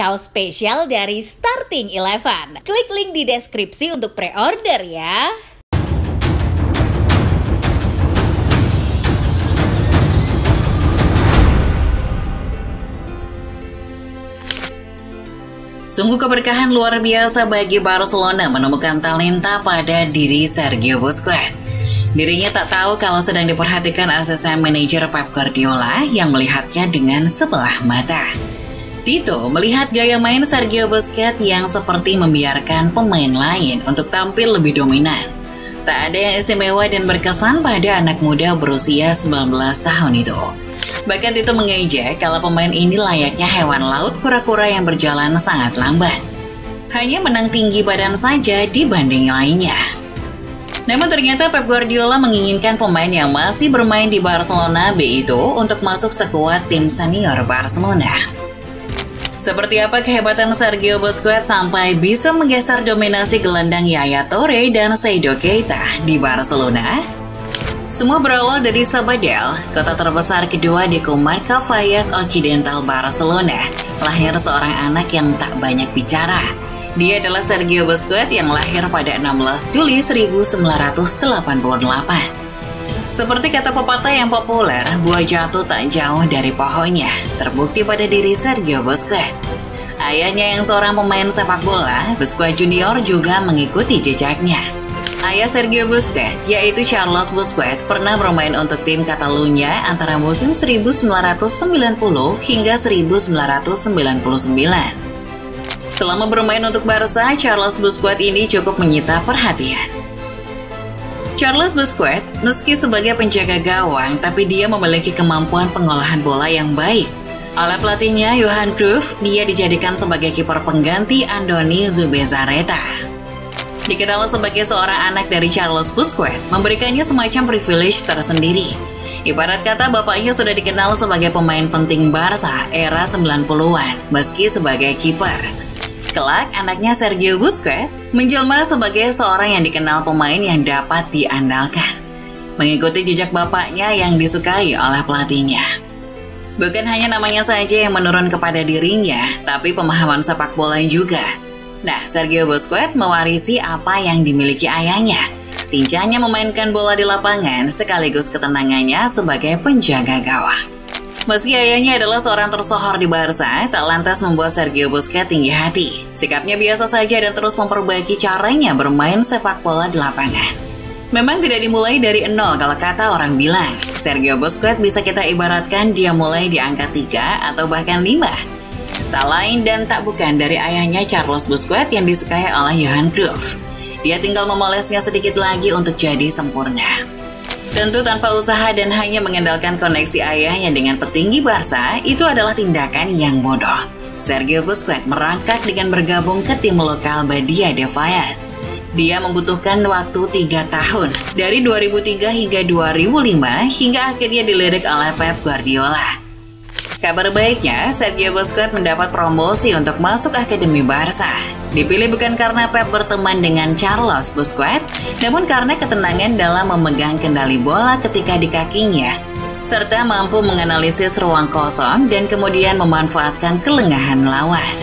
kaos spesial dari Starting Eleven. Klik link di deskripsi untuk pre-order ya. Sungguh keberkahan luar biasa bagi Barcelona menemukan talenta pada diri Sergio Busquets. Dirinya tak tahu kalau sedang diperhatikan asisten manajer Pep Guardiola yang melihatnya dengan sebelah mata. Tito melihat gaya main Sergio Busquets yang seperti membiarkan pemain lain untuk tampil lebih dominan. Tak ada yang istimewa dan berkesan pada anak muda berusia 19 tahun itu. Bahkan Tito mengejek kalau pemain ini layaknya hewan laut kura-kura yang berjalan sangat lambat. Hanya menang tinggi badan saja dibanding lainnya. Namun ternyata Pep Guardiola menginginkan pemain yang masih bermain di Barcelona B itu untuk masuk sekuat tim senior Barcelona. Seperti apa kehebatan Sergio Busquets sampai bisa menggeser dominasi gelandang Yaya Toure dan Seydou Keita di Barcelona? Semua berawal dari Sabadell, kota terbesar kedua di Comarca Valles Occidental Barcelona. Lahir seorang anak yang tak banyak bicara. Dia adalah Sergio Busquets yang lahir pada 16 Juli 1988. Seperti kata pepatah yang populer, buah jatuh tak jauh dari pohonnya. Terbukti pada diri Sergio Busquets. Ayahnya yang seorang pemain sepak bola, Busquets Junior juga mengikuti jejaknya. Ayah Sergio Busquets, yaitu Carlos Busquets, pernah bermain untuk tim Catalunya antara musim 1990 hingga 1999. Selama bermain untuk Barca, Carlos Busquets ini cukup menyita perhatian. Carlos Busquets, meski sebagai penjaga gawang, tapi dia memiliki kemampuan pengolahan bola yang baik. Oleh pelatihnya, Johan Cruyff, dia dijadikan sebagai kiper pengganti Andoni Zubizarreta. Dikenal sebagai seorang anak dari Carlos Busquets, memberikannya semacam privilege tersendiri. Ibarat kata bapaknya sudah dikenal sebagai pemain penting Barca era 90-an, meski sebagai kiper. Kelak, anaknya Sergio Busquets menjelma sebagai seorang yang dikenal pemain yang dapat diandalkan, mengikuti jejak bapaknya yang disukai oleh pelatihnya. Bukan hanya namanya saja yang menurun kepada dirinya, tapi pemahaman sepak bola juga. Nah, Sergio Busquets mewarisi apa yang dimiliki ayahnya. Lincahnya memainkan bola di lapangan sekaligus ketenangannya sebagai penjaga gawang. Meski ayahnya adalah seorang tersohor di Barca, tak lantas membuat Sergio Busquets tinggi hati. Sikapnya biasa saja dan terus memperbaiki caranya bermain sepak bola di lapangan. Memang tidak dimulai dari nol kalau kata orang bilang. Sergio Busquets bisa kita ibaratkan dia mulai di angka 3 atau bahkan 5. Tak lain dan tak bukan dari ayahnya Carlos Busquets yang disukai oleh Johan Cruyff. Dia tinggal memolesnya sedikit lagi untuk jadi sempurna. Tentu tanpa usaha dan hanya mengandalkan koneksi ayahnya dengan petinggi Barca, itu adalah tindakan yang bodoh. Sergio Busquets merangkak dengan bergabung ke tim lokal Badia de Valles. Dia membutuhkan waktu 3 tahun, dari 2003 hingga 2005, hingga akhirnya dilirik oleh Pep Guardiola. Kabar baiknya, Sergio Busquets mendapat promosi untuk masuk Akademi Barca. Dipilih bukan karena Pep berteman dengan Carlos Busquets, namun karena ketenangan dalam memegang kendali bola ketika di kakinya, serta mampu menganalisis ruang kosong dan kemudian memanfaatkan kelengahan lawan.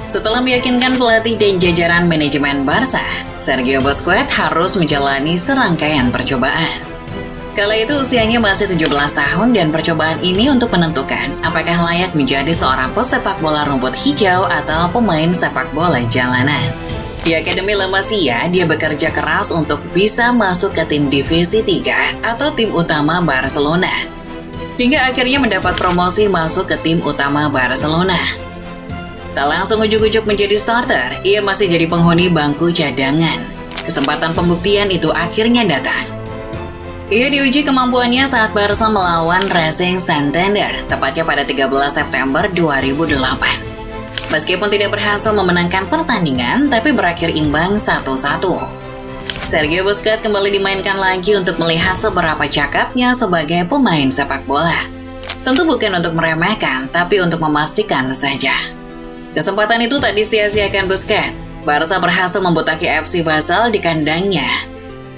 Setelah meyakinkan pelatih dan jajaran manajemen Barca, Sergio Busquets harus menjalani serangkaian percobaan. Kala itu usianya masih 17 tahun dan percobaan ini untuk menentukan apakah layak menjadi seorang pesepak bola rumput hijau atau pemain sepak bola jalanan. Di Akademi La Masia, dia bekerja keras untuk bisa masuk ke tim Divisi 3 atau tim utama Barcelona. Hingga akhirnya mendapat promosi masuk ke tim utama Barcelona. Tak langsung ujuk-ujuk menjadi starter, ia masih jadi penghuni bangku cadangan. Kesempatan pembuktian itu akhirnya datang. Ia diuji kemampuannya saat Barca melawan Racing Santander, tepatnya pada 13 September 2008. Meskipun tidak berhasil memenangkan pertandingan, tapi berakhir imbang 1-1. Sergio Busquets kembali dimainkan lagi untuk melihat seberapa cakapnya sebagai pemain sepak bola. Tentu bukan untuk meremehkan, tapi untuk memastikan saja. Kesempatan itu tak disia-siakan Busquets. Barca berhasil membutaki FC Basel di kandangnya,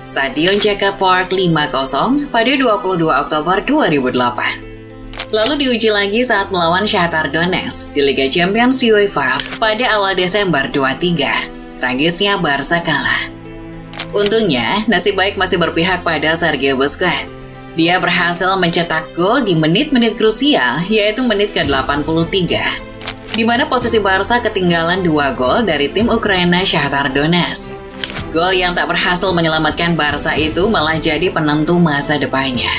Stadion Jaka Park 5-0 pada 22 Oktober 2008. Lalu diuji lagi saat melawan Shakhtar Donetsk di Liga Champions UEFA pada awal Desember 23. Tragisnya Barca kalah. Untungnya, nasib baik masih berpihak pada Sergio Busquets. Dia berhasil mencetak gol di menit-menit krusial, yaitu menit ke-83, di mana posisi Barca ketinggalan 2 gol dari tim Ukraina Shakhtar Donetsk. Gol yang tak berhasil menyelamatkan Barca itu malah jadi penentu masa depannya.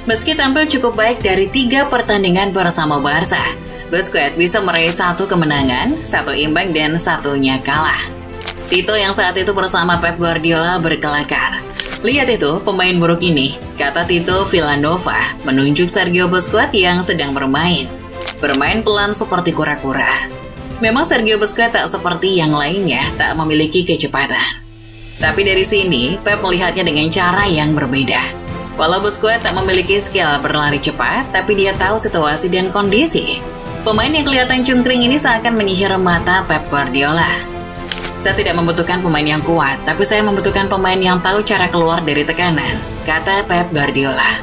Meski tampil cukup baik dari 3 pertandingan bersama Barca, Busquets bisa meraih 1 kemenangan, 1 imbang, dan 1-nya kalah. Tito yang saat itu bersama Pep Guardiola berkelakar. "Lihat itu, pemain buruk ini," kata Tito Vilanova, menunjuk Sergio Busquets yang sedang bermain. "Bermain pelan seperti kura-kura." Memang Sergio Busquets tak seperti yang lainnya, tak memiliki kecepatan. Tapi dari sini, Pep melihatnya dengan cara yang berbeda. Walau Busquets tak memiliki skill berlari cepat, tapi dia tahu situasi dan kondisi. Pemain yang kelihatan cungkring ini seakan menyihir mata Pep Guardiola. "Saya tidak membutuhkan pemain yang kuat, tapi saya membutuhkan pemain yang tahu cara keluar dari tekanan," kata Pep Guardiola.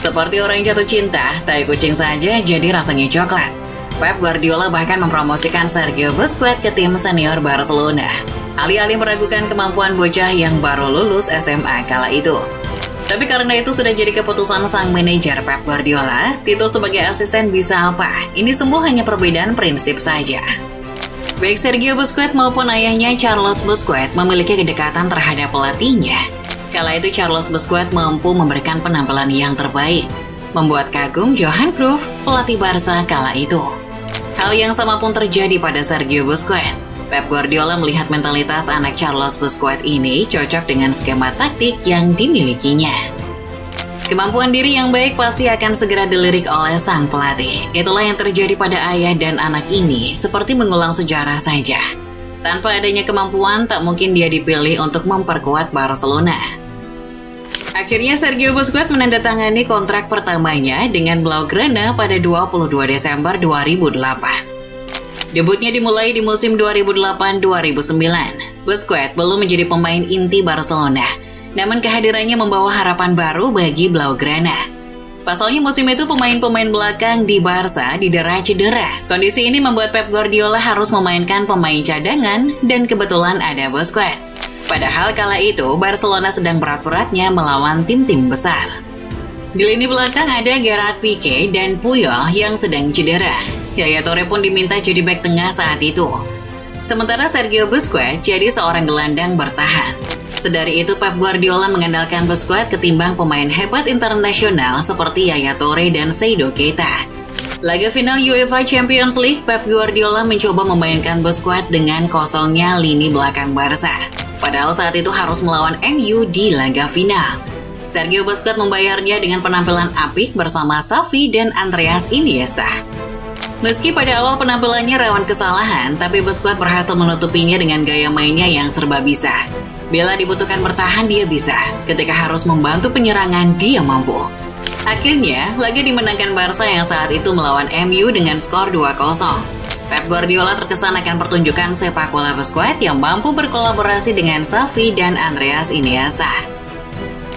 Seperti orang yang jatuh cinta, tai kucing saja jadi rasanya coklat. Pep Guardiola bahkan mempromosikan Sergio Busquets ke tim senior Barcelona, alih-alih meragukan kemampuan bocah yang baru lulus SMA kala itu. Tapi karena itu sudah jadi keputusan sang manajer Pep Guardiola, Tito sebagai asisten bisa apa? Ini semua hanya perbedaan prinsip saja. Baik Sergio Busquets maupun ayahnya Carlos Busquets memiliki kedekatan terhadap pelatihnya. Kala itu Carlos Busquets mampu memberikan penampilan yang terbaik, membuat kagum Johan Cruyff, pelatih Barca kala itu. Hal yang sama pun terjadi pada Sergio Busquets. Pep Guardiola melihat mentalitas anak Carlos Busquets ini cocok dengan skema taktik yang dimilikinya. Kemampuan diri yang baik pasti akan segera dilirik oleh sang pelatih. Itulah yang terjadi pada ayah dan anak ini, seperti mengulang sejarah saja. Tanpa adanya kemampuan, tak mungkin dia dipilih untuk memperkuat Barcelona. Akhirnya Sergio Busquets menandatangani kontrak pertamanya dengan Blaugrana pada 22 Desember 2008. Debutnya dimulai di musim 2008-2009. Busquets belum menjadi pemain inti Barcelona, namun kehadirannya membawa harapan baru bagi Blaugrana. Pasalnya musim itu pemain-pemain belakang di Barca didera cedera. Kondisi ini membuat Pep Guardiola harus memainkan pemain cadangan dan kebetulan ada Busquets. Padahal kala itu Barcelona sedang berat-beratnya melawan tim-tim besar. Di lini belakang ada Gerard Pique dan Puyol yang sedang cedera. Yaya Toure pun diminta jadi bek tengah saat itu. Sementara Sergio Busquets jadi seorang gelandang bertahan. Sedari itu Pep Guardiola mengandalkan Busquets ketimbang pemain hebat internasional seperti Yaya Toure dan Seydou Keita. Laga final UEFA Champions League, Pep Guardiola mencoba memainkan Busquets dengan kosongnya lini belakang Barca. Padahal saat itu harus melawan MU di laga final. Sergio Busquets membayarnya dengan penampilan apik bersama Xavi dan Andreas Iniesta. Meski pada awal penampilannya rawan kesalahan, tapi Busquets berhasil menutupinya dengan gaya mainnya yang serba bisa. Bila dibutuhkan bertahan, dia bisa. Ketika harus membantu penyerangan, dia mampu. Akhirnya, laga dimenangkan Barca yang saat itu melawan MU dengan skor 2-0. Pep Guardiola terkesan akan pertunjukan sepak bola Busquets yang mampu berkolaborasi dengan Xavi dan Andreas Iniesta.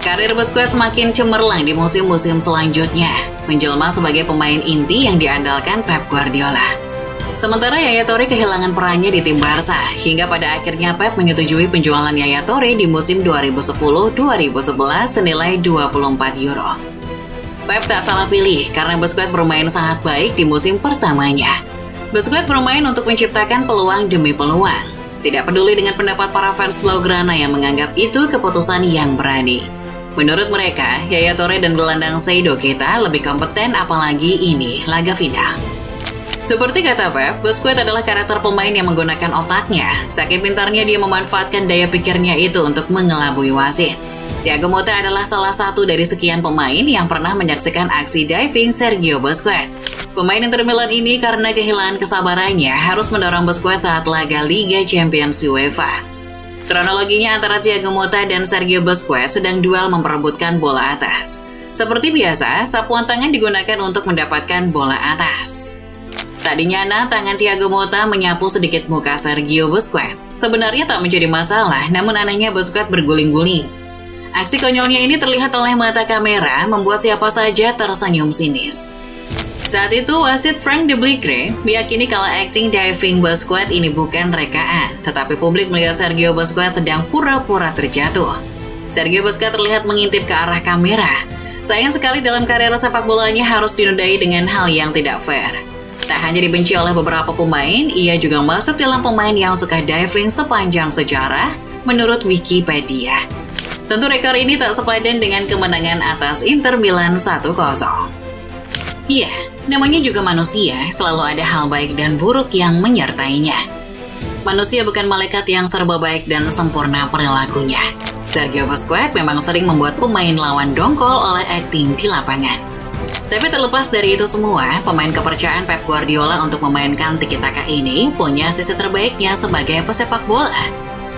Karir Busquets semakin cemerlang di musim-musim selanjutnya, menjelma sebagai pemain inti yang diandalkan Pep Guardiola. Sementara Yaya Toure kehilangan perannya di tim Barca, hingga pada akhirnya Pep menyetujui penjualan Yaya Toure di musim 2010-2011 senilai 24 euro. Pep tak salah pilih karena Busquets bermain sangat baik di musim pertamanya. Busquets bermain untuk menciptakan peluang demi peluang. Tidak peduli dengan pendapat para fans Blaugrana yang menganggap itu keputusan yang berani. Menurut mereka, Yaya Toure dan gelandang Seydou Keita lebih kompeten, apalagi ini laga final. Seperti kata Pep, Busquets adalah karakter pemain yang menggunakan otaknya. Saking pintarnya dia memanfaatkan daya pikirnya itu untuk mengelabui wasit. Thiago Motta adalah salah satu dari sekian pemain yang pernah menyaksikan aksi diving Sergio Busquets. Pemain Inter Milan ini karena kehilangan kesabarannya harus mendorong Busquets saat laga Liga Champions UEFA. Kronologinya antara Thiago Motta dan Sergio Busquets sedang duel memperebutkan bola atas. Seperti biasa, sapuan tangan digunakan untuk mendapatkan bola atas. Tadinya tangan Thiago Motta menyapu sedikit muka Sergio Busquets. Sebenarnya tak menjadi masalah, namun anehnya Busquets berguling-guling. Aksi konyolnya ini terlihat oleh mata kamera membuat siapa saja tersenyum sinis. Saat itu, wasit Frank de Bligre meyakini kalau akting diving Busquets ini bukan rekaan, tetapi publik melihat Sergio Busquets sedang pura-pura terjatuh. Sergio Busquets terlihat mengintip ke arah kamera. Sayang sekali dalam karir sepak bolanya harus dinodai dengan hal yang tidak fair. Tak hanya dibenci oleh beberapa pemain, ia juga masuk dalam pemain yang suka diving sepanjang sejarah, menurut Wikipedia. Tentu rekor ini tak sepadan dengan kemenangan atas Inter Milan 1-0. Iya, namanya juga manusia, selalu ada hal baik dan buruk yang menyertainya. Manusia bukan malaikat yang serba baik dan sempurna perilakunya. Sergio Busquets memang sering membuat pemain lawan dongkol oleh akting di lapangan. Tapi terlepas dari itu semua, pemain kepercayaan Pep Guardiola untuk memainkan tiki-taka ini punya sisi terbaiknya sebagai pesepak bola.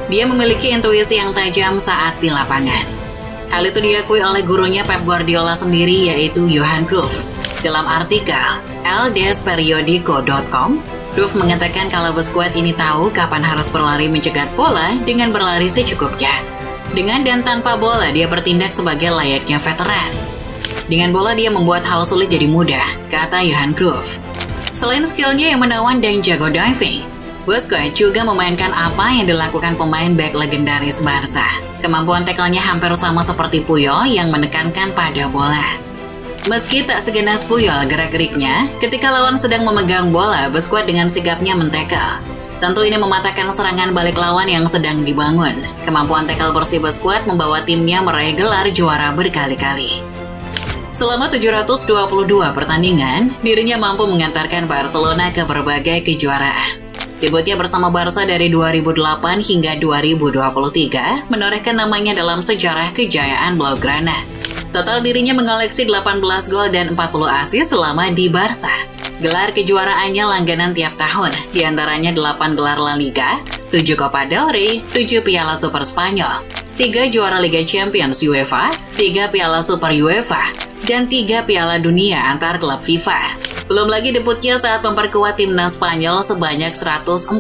Dia memiliki intuisi yang tajam saat di lapangan. Hal itu diakui oleh gurunya Pep Guardiola sendiri, yaitu Johan Cruyff. Dalam artikel eldesperiodico.com, Cruyff mengatakan kalau Busquets ini tahu kapan harus berlari mencegat bola dengan berlari secukupnya. Dengan dan tanpa bola, dia bertindak sebagai layaknya veteran. Dengan bola, dia membuat hal sulit jadi mudah, kata Johan Cruyff. Selain skillnya yang menawan dan jago diving, Busquets juga memainkan apa yang dilakukan pemain back legendaris Barca. Kemampuan tackle-nya hampir sama seperti Puyol yang menekankan pada bola. Meski tak seganas Puyol gerak-geriknya, ketika lawan sedang memegang bola, Busquets dengan sigapnya men-tackle. Tentu ini mematahkan serangan balik lawan yang sedang dibangun. Kemampuan tackle bersih Busquets membawa timnya meraih gelar juara berkali-kali. Selama 722 pertandingan, dirinya mampu mengantarkan Barcelona ke berbagai kejuaraan. Debutnya bersama Barca dari 2008 hingga 2023 menorehkan namanya dalam sejarah kejayaan Blaugrana. Total dirinya mengoleksi 18 gol dan 40 assist selama di Barca. Gelar kejuaraannya langganan tiap tahun, diantaranya 8 gelar La Liga, 7 Copa del Rey, 7 Piala Super Spanyol, 3 juara Liga Champions UEFA, 3 Piala Super UEFA, dan 3 Piala Dunia antar klub FIFA. Belum lagi debutnya saat memperkuat timnas Spanyol sebanyak 143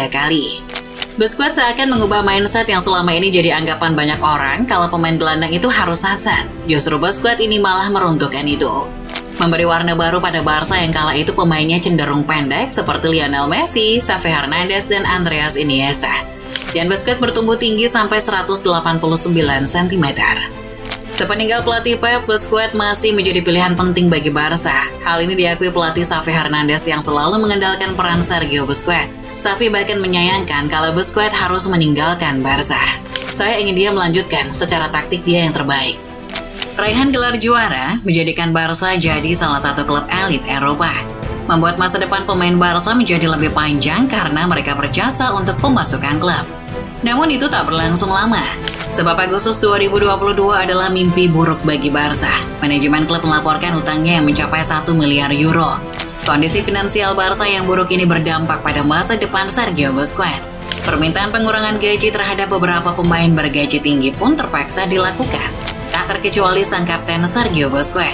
kali. Busquets seakan mengubah mindset yang selama ini jadi anggapan banyak orang kalau pemain gelandang itu harus sasan. Justru Busquets ini malah meruntuhkan itu. Memberi warna baru pada Barca yang kala itu pemainnya cenderung pendek seperti Lionel Messi, Xavi Hernandez, dan Andreas Iniesta. Dan Busquets bertumbuh tinggi sampai 189 cm. Sepeninggal pelatih Pep, Busquets masih menjadi pilihan penting bagi Barca. Hal ini diakui pelatih Xavi Hernandez yang selalu mengandalkan peran Sergio Busquets. Xavi bahkan menyayangkan kalau Busquets harus meninggalkan Barca. Saya ingin dia melanjutkan, secara taktik dia yang terbaik. Raihan gelar juara menjadikan Barca jadi salah satu klub elit Eropa. Membuat masa depan pemain Barca menjadi lebih panjang karena mereka berjasa untuk pemasukan klub. Namun itu tak berlangsung lama, sebab Agustus 2022 adalah mimpi buruk bagi Barca. Manajemen klub melaporkan utangnya yang mencapai 1 miliar euro. Kondisi finansial Barca yang buruk ini berdampak pada masa depan Sergio Busquets. Permintaan pengurangan gaji terhadap beberapa pemain bergaji tinggi pun terpaksa dilakukan, tak terkecuali sang kapten Sergio Busquets.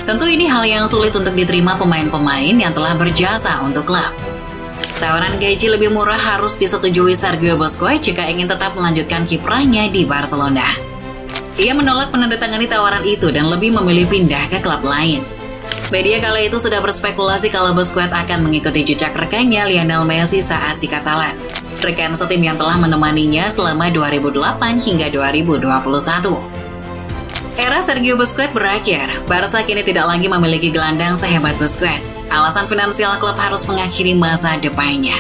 Tentu ini hal yang sulit untuk diterima pemain-pemain yang telah berjasa untuk klub. Tawaran gaji lebih murah harus disetujui Sergio Busquets jika ingin tetap melanjutkan kiprahnya di Barcelona. Ia menolak menandatangani tawaran itu dan lebih memilih pindah ke klub lain. Media kala itu sudah berspekulasi kalau Busquets akan mengikuti jejak rekannya Lionel Messi saat di Catalan, rekan setim yang telah menemaninya selama 2008 hingga 2021. Era Sergio Busquets berakhir, Barca kini tidak lagi memiliki gelandang sehebat Busquets. Alasan finansial klub harus mengakhiri masa depannya.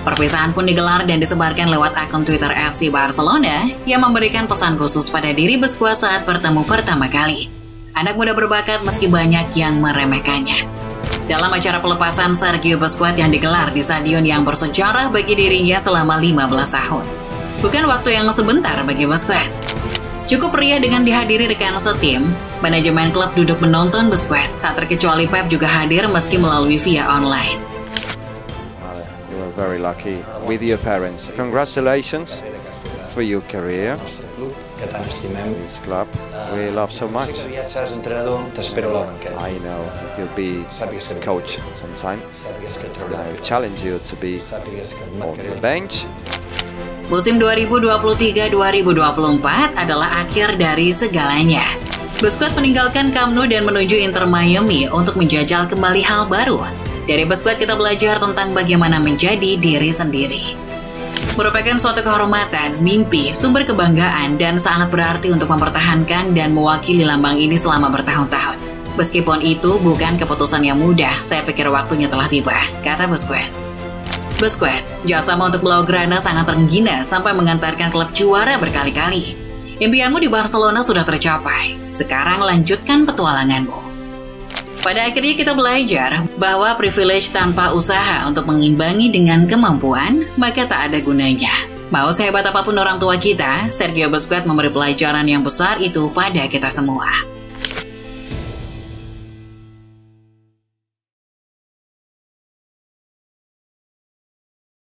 Perpisahan pun digelar dan disebarkan lewat akun Twitter FC Barcelona yang memberikan pesan khusus pada diri Busquets saat bertemu pertama kali. Anak muda berbakat meski banyak yang meremehkannya. Dalam acara pelepasan Sergio Busquets yang digelar di stadion yang bersejarah bagi dirinya selama 15 tahun. Bukan waktu yang sebentar bagi Busquets. Cukup pria dengan dihadiri rekan setim, manajemen klub duduk menonton Busquets. Tak terkecuali Pep juga hadir meski melalui via online. You are very lucky with your parents. Congratulations for your career. This club we love so much. I know that you'll be coach sometime. I challenge you to be on the bench. Musim 2023-2024 adalah akhir dari segalanya. Busquets meninggalkan Camp Nou dan menuju Inter Miami untuk menjajal kembali hal baru. Dari Busquets kita belajar tentang bagaimana menjadi diri sendiri. Merupakan suatu kehormatan, mimpi, sumber kebanggaan, dan sangat berarti untuk mempertahankan dan mewakili lambang ini selama bertahun-tahun. Meskipun itu bukan keputusan yang mudah, saya pikir waktunya telah tiba, kata Busquets. Busquets, jasamu untuk Blaugrana sangat tergina sampai mengantarkan klub juara berkali-kali. Impianmu di Barcelona sudah tercapai, sekarang lanjutkan petualanganmu. Pada akhirnya kita belajar bahwa privilege tanpa usaha untuk mengimbangi dengan kemampuan, maka tak ada gunanya. Mau sehebat apapun orang tua kita, Sergio Busquets memberi pelajaran yang besar itu pada kita semua.